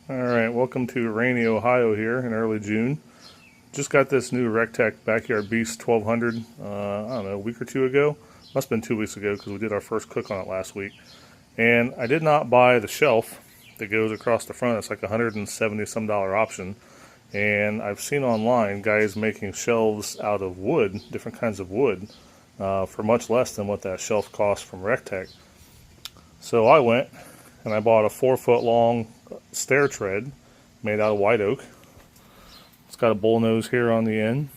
Alright, welcome to rainy Ohio here in early June. Just got this new Recteq Backyard Beast 1200, I don't know, a week or two ago. Must have been 2 weeks ago because we did our first cook on it last week. And I did not buy the shelf that goes across the front. It's like $170 some option. And I've seen online guys making shelves out of wood, different kinds of wood, for much less than what that shelf costs from Recteq. So I went and I bought a 4-foot long stair tread made out of white oak. It's got a bull nose here on the end.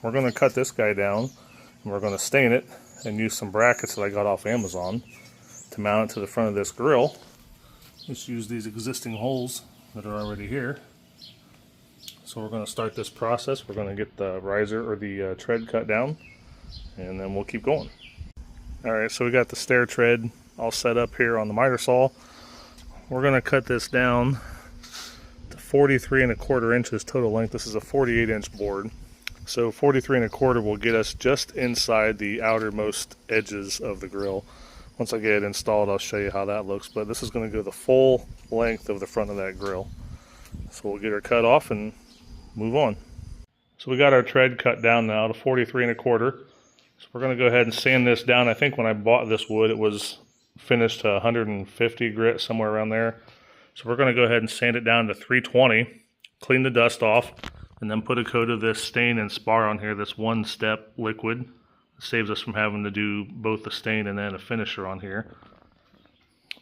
We're going to cut this guy down and we're going to stain it and use some brackets that I got off Amazon to mount it to the front of this grill. Just use these existing holes that are already here. So we're going to start this process. We're going to get the riser or the tread cut down and then we'll keep going. Alright, so we got the stair tread all set up here on the miter saw. We're going to cut this down to 43 1/4 inches total length. This is a 48-inch board. So 43 1/4 will get us just inside the outermost edges of the grill. Once I get it installed, I'll show you how that looks, but this is going to go the full length of the front of that grill. So we'll get her cut off and move on. So we got our tread cut down now to 43 1/4. So we're going to go ahead and sand this down. I think when I bought this wood, it was finished to 150 grit, somewhere around there. So we're going to go ahead and sand it down to 320, clean the dust off, and then put a coat of this stain and spar on here, this one-step liquid. It saves us from having to do both the stain and then a finisher on here.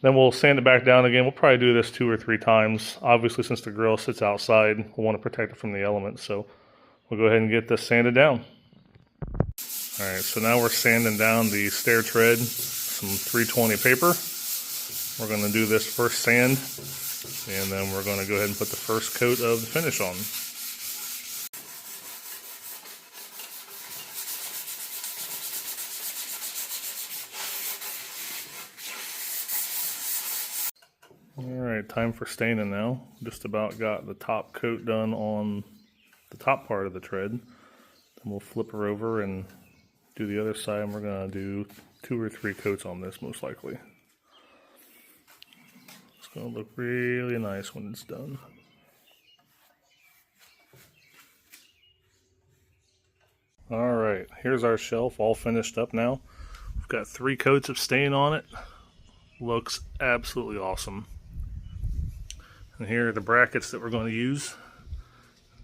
Then we'll sand it back down again. We'll probably do this 2 or 3 times. Obviously, since the grill sits outside, we'll want to protect it from the elements. So we'll go ahead and get this sanded down. Alright, so now we're sanding down the stair tread, some 320 paper. We're going to do this first sand, and then we're going to go ahead and put the first coat of the finish on. Alright, time for staining now. Just about got the top coat done on the top part of the tread. Then we'll flip her over and do the other side, and we're going to do 2 or 3 coats on this most likely. It's going to look really nice when it's done. Alright, here's our shelf all finished up now. We've got 3 coats of stain on it. Looks absolutely awesome. And here are the brackets that we're going to use.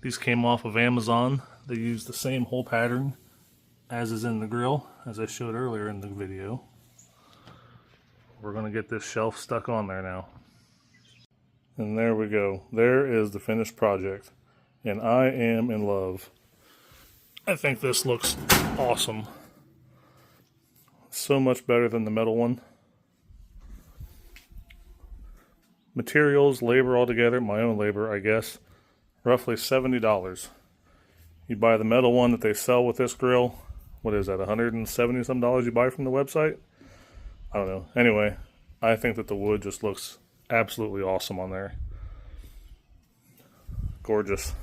These came off of Amazon. They use the same hole pattern as is in the grill, as I showed earlier in the video. We're going to get this shelf stuck on there now. And there we go. There is the finished project. And I am in love. I think this looks awesome. So much better than the metal one. Materials, labor altogether, my own labor, I guess, roughly $70. You buy the metal one that they sell with this grill. What is that, $170 some you buy from the website? I don't know. Anyway, I think that the wood just looks absolutely awesome on there. Gorgeous.